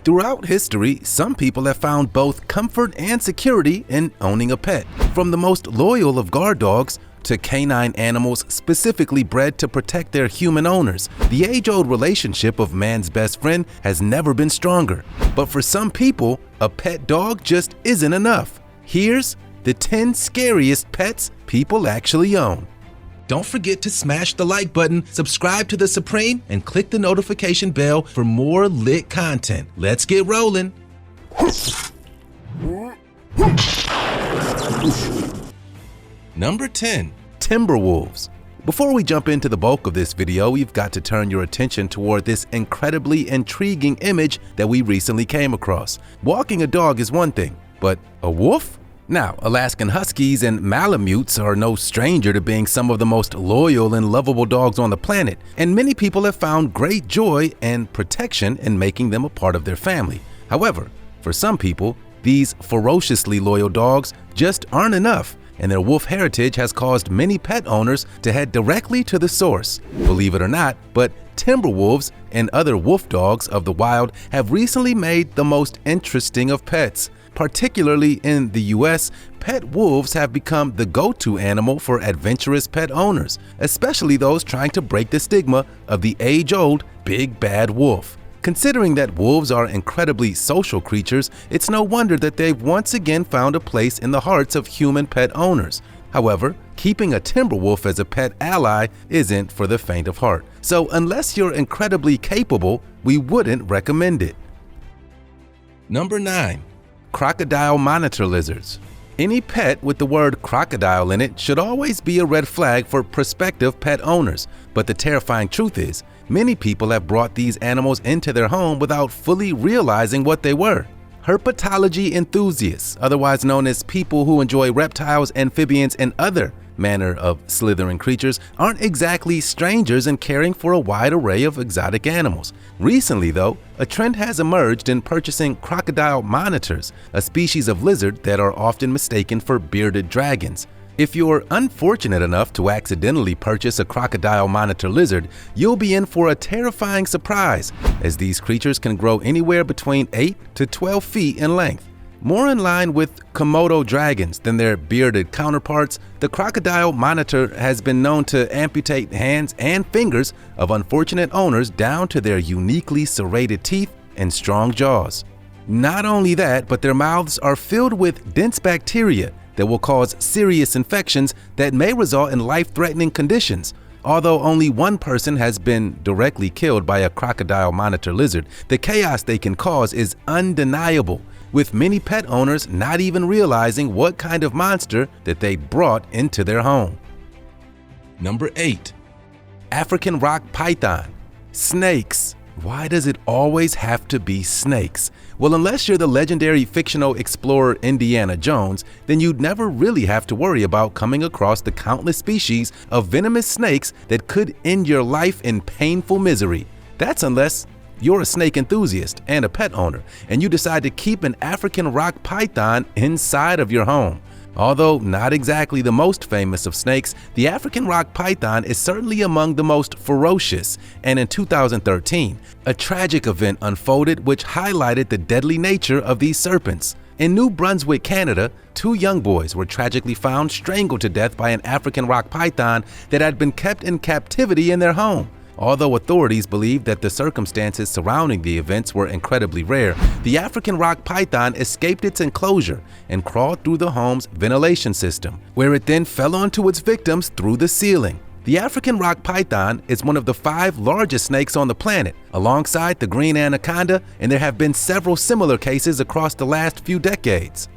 Throughout history, some people have found both comfort and security in owning a pet. From the most loyal of guard dogs to canine animals specifically bred to protect their human owners, the age-old relationship of man's best friend has never been stronger. But for some people, a pet dog just isn't enough. Here's the 10 scariest pets people actually own. Don't forget to smash the like button, subscribe to The Supreme, and click the notification bell for more lit content. Let's get rolling. Number 10. Timberwolves. Before we jump into the bulk of this video, we've got to turn your attention toward this incredibly intriguing image that we recently came across. Walking a dog is one thing, but a wolf? Now, Alaskan Huskies and Malamutes are no stranger to being some of the most loyal and lovable dogs on the planet, and many people have found great joy and protection in making them a part of their family. However, for some people, these ferociously loyal dogs just aren't enough, and their wolf heritage has caused many pet owners to head directly to the source. Believe it or not, but Timberwolves and other wolf dogs of the wild have recently made the most interesting of pets. Particularly in the US, pet wolves have become the go-to animal for adventurous pet owners, especially those trying to break the stigma of the age-old big bad wolf. Considering that wolves are incredibly social creatures, it's no wonder that they've once again found a place in the hearts of human pet owners. However, keeping a Timberwolf as a pet ally isn't for the faint of heart. So unless you're incredibly capable, we wouldn't recommend it. Number 9. Crocodile monitor lizards. Any pet with the word crocodile in it should always be a red flag for prospective pet owners. But the terrifying truth is, many people have brought these animals into their home without fully realizing what they were. Herpetology enthusiasts, otherwise known as people who enjoy reptiles, amphibians, and other manner of slithering creatures, aren't exactly strangers in caring for a wide array of exotic animals. Recently, though, a trend has emerged in purchasing crocodile monitors, a species of lizard that are often mistaken for bearded dragons. If you're unfortunate enough to accidentally purchase a crocodile monitor lizard, you'll be in for a terrifying surprise, as these creatures can grow anywhere between 8 to 12 feet in length. More in line with Komodo dragons than their bearded counterparts, the crocodile monitor has been known to amputate hands and fingers of unfortunate owners down to their uniquely serrated teeth and strong jaws. Not only that, but their mouths are filled with dense bacteria that will cause serious infections that may result in life-threatening conditions. Although only one person has been directly killed by a crocodile monitor lizard, the chaos they can cause is undeniable, with many pet owners not even realizing what kind of monster that they brought into their home. Number 8. African rock python. Snakes. Why does it always have to be snakes? Well, unless you're the legendary fictional explorer Indiana Jones, then you'd never really have to worry about coming across the countless species of venomous snakes that could end your life in painful misery. That's unless you're a snake enthusiast and a pet owner, and you decide to keep an African rock python inside of your home. Although not exactly the most famous of snakes, the African rock python is certainly among the most ferocious, and in 2013, a tragic event unfolded which highlighted the deadly nature of these serpents. In New Brunswick, Canada, 2 young boys were tragically found strangled to death by an African rock python that had been kept in captivity in their home. Although authorities believe that the circumstances surrounding the events were incredibly rare, the African rock python escaped its enclosure and crawled through the home's ventilation system, where it then fell onto its victims through the ceiling. The African rock python is one of the 5 largest snakes on the planet, alongside the green anaconda, and there have been several similar cases across the last few decades.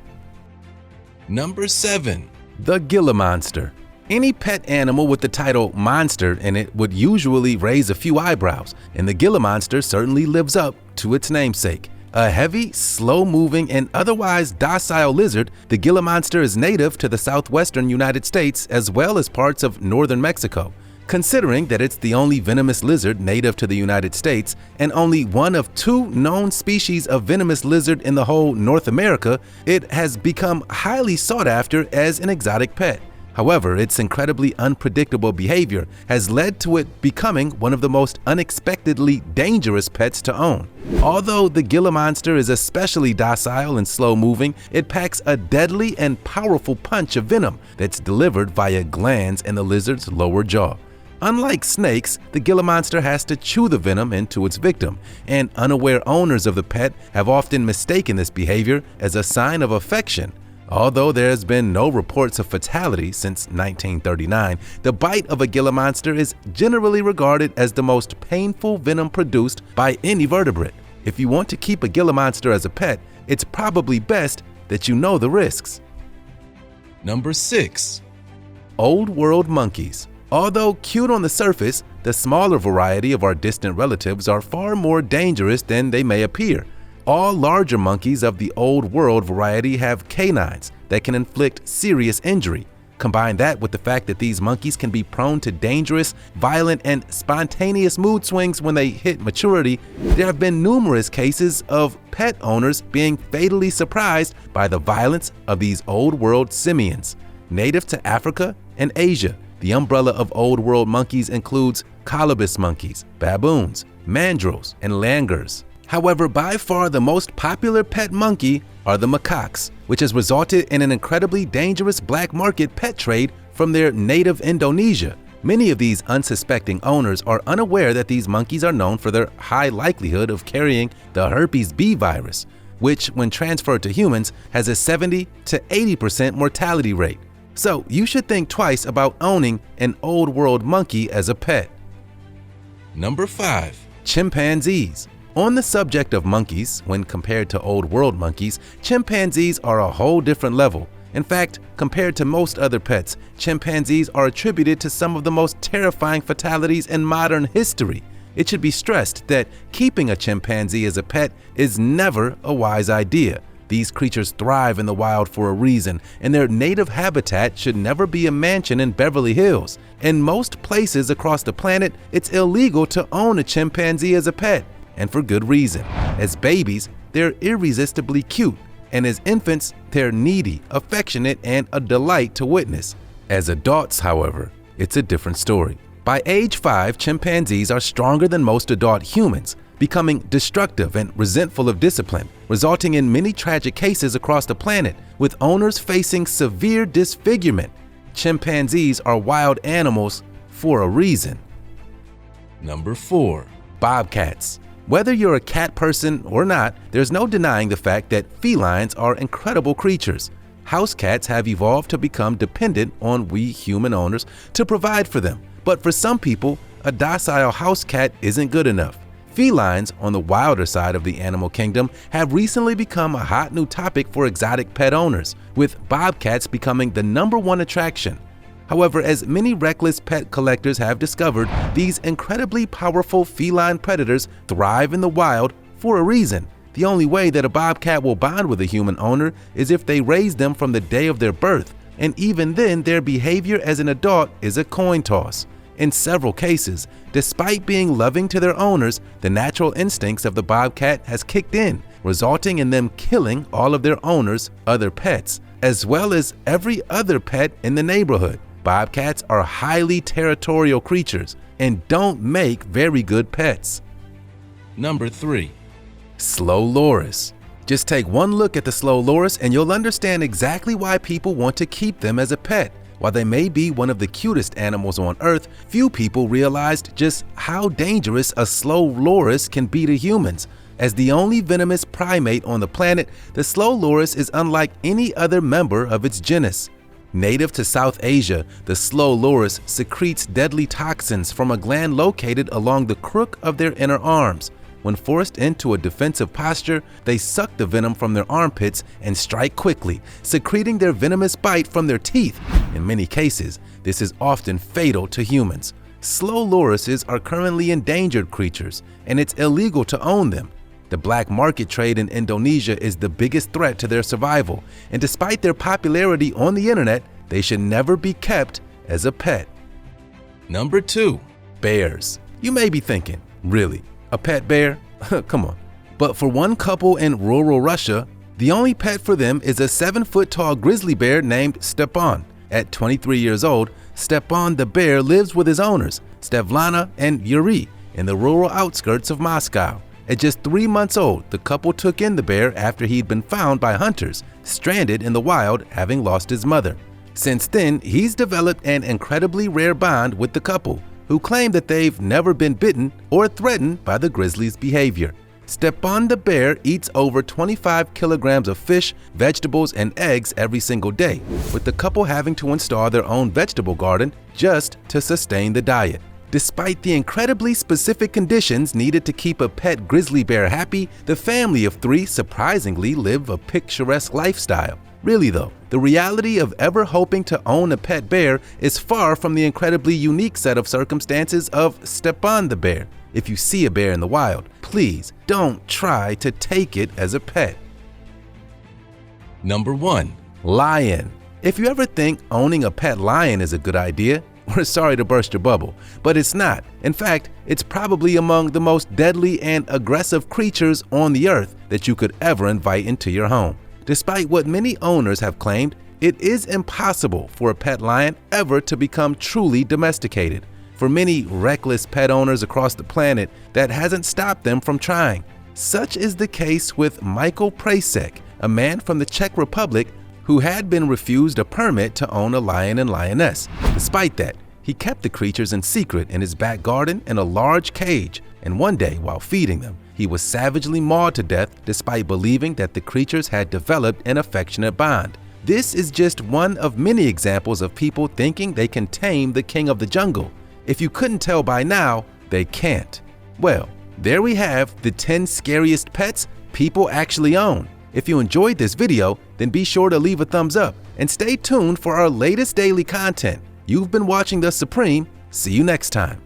Number 7. The Gila monster. Any pet animal with the title monster in it would usually raise a few eyebrows, and the Gila monster certainly lives up to its namesake. A heavy, slow-moving, and otherwise docile lizard, the Gila monster is native to the southwestern United States as well as parts of northern Mexico. Considering that it's the only venomous lizard native to the United States and only one of 2 known species of venomous lizard in the whole North America, it has become highly sought after as an exotic pet. However, its incredibly unpredictable behavior has led to it becoming one of the most unexpectedly dangerous pets to own. Although the Gila monster is especially docile and slow-moving, it packs a deadly and powerful punch of venom that's delivered via glands in the lizard's lower jaw. Unlike snakes, the Gila monster has to chew the venom into its victim, and unaware owners of the pet have often mistaken this behavior as a sign of affection. Although there has been no reports of fatality since 1939, the bite of a Gila monster is generally regarded as the most painful venom produced by any vertebrate. If you want to keep a Gila monster as a pet, it's probably best that you know the risks. Number 6. Old World monkeys. Although cute on the surface, the smaller variety of our distant relatives are far more dangerous than they may appear. All larger monkeys of the Old World variety have canines that can inflict serious injury. Combine that with the fact that these monkeys can be prone to dangerous, violent, and spontaneous mood swings when they hit maturity, there have been numerous cases of pet owners being fatally surprised by the violence of these Old World simians. Native to Africa and Asia, the umbrella of Old World monkeys includes colobus monkeys, baboons, mandrills, and langurs. However, by far the most popular pet monkey are the macaques, which has resulted in an incredibly dangerous black market pet trade from their native Indonesia. Many of these unsuspecting owners are unaware that these monkeys are known for their high likelihood of carrying the herpes B virus, which, when transferred to humans, has a 70 to 80% mortality rate. So you should think twice about owning an Old World monkey as a pet. Number 5. Chimpanzees. On the subject of monkeys, when compared to Old World monkeys, chimpanzees are a whole different level. In fact, compared to most other pets, chimpanzees are attributed to some of the most terrifying fatalities in modern history. It should be stressed that keeping a chimpanzee as a pet is never a wise idea. These creatures thrive in the wild for a reason, and their native habitat should never be a mansion in Beverly Hills. In most places across the planet, it's illegal to own a chimpanzee as a pet, and for good reason. As babies, they're irresistibly cute, and as infants, they're needy, affectionate, and a delight to witness. As adults, however, it's a different story. By age 5, chimpanzees are stronger than most adult humans, becoming destructive and resentful of discipline, resulting in many tragic cases across the planet, with owners facing severe disfigurement. Chimpanzees are wild animals for a reason. Number 4. Bobcats. Whether you're a cat person or not, there's no denying the fact that felines are incredible creatures. House cats have evolved to become dependent on we human owners to provide for them. But for some people, a docile house cat isn't good enough. Felines, on the wilder side of the animal kingdom, have recently become a hot new topic for exotic pet owners, with bobcats becoming the #1 attraction. However, as many reckless pet collectors have discovered, these incredibly powerful feline predators thrive in the wild for a reason. The only way that a bobcat will bond with a human owner is if they raise them from the day of their birth, and even then their behavior as an adult is a coin toss. In several cases, despite being loving to their owners, the natural instincts of the bobcat has kicked in, resulting in them killing all of their owners' other pets, as well as every other pet in the neighborhood. Bobcats are highly territorial creatures and don't make very good pets. Number 3. Slow loris. Just take one look at the slow loris and you'll understand exactly why people want to keep them as a pet. While they may be one of the cutest animals on Earth, few people realized just how dangerous a slow loris can be to humans. As the only venomous primate on the planet, the slow loris is unlike any other member of its genus. Native to South Asia, the slow loris secretes deadly toxins from a gland located along the crook of their inner arms. When forced into a defensive posture, they suck the venom from their armpits and strike quickly, secreting their venomous bite from their teeth. In many cases, this is often fatal to humans. Slow lorises are currently endangered creatures, and it's illegal to own them. The black market trade in Indonesia is the biggest threat to their survival, and despite their popularity on the internet, they should never be kept as a pet. Number 2. Bears. You may be thinking, really, a pet bear? Come on. But for one couple in rural Russia, the only pet for them is a 7-foot-tall grizzly bear named Stepan. At 23 years old, Stepan the bear lives with his owners, Stevlana and Yuri, in the rural outskirts of Moscow. At just 3 months old, the couple took in the bear after he'd been found by hunters, stranded in the wild, having lost his mother. Since then, he's developed an incredibly rare bond with the couple, who claim that they've never been bitten or threatened by the grizzly's behavior. Stepan the bear eats over 25 kilograms of fish, vegetables, and eggs every single day, with the couple having to install their own vegetable garden just to sustain the diet. Despite the incredibly specific conditions needed to keep a pet grizzly bear happy, the family of 3 surprisingly live a picturesque lifestyle. Really though, the reality of ever hoping to own a pet bear is far from the incredibly unique set of circumstances of Stepan the bear. If you see a bear in the wild, please don't try to take it as a pet. Number 1. Lion. If you ever think owning a pet lion is a good idea, we're sorry to burst your bubble, but it's not. In fact, it's probably among the most deadly and aggressive creatures on the earth that you could ever invite into your home. Despite what many owners have claimed, it is impossible for a pet lion ever to become truly domesticated. For many reckless pet owners across the planet, that hasn't stopped them from trying. Such is the case with Michael Prasek, a man from the Czech Republic who had been refused a permit to own a lion and lioness. Despite that, he kept the creatures in secret in his back garden in a large cage, and one day, while feeding them, he was savagely mauled to death despite believing that the creatures had developed an affectionate bond. This is just one of many examples of people thinking they can tame the king of the jungle. If you couldn't tell by now, they can't. Well, there we have the 10 scariest pets people actually own. If you enjoyed this video, then be sure to leave a thumbs up and stay tuned for our latest daily content. You've been watching The Supreme. See you next time.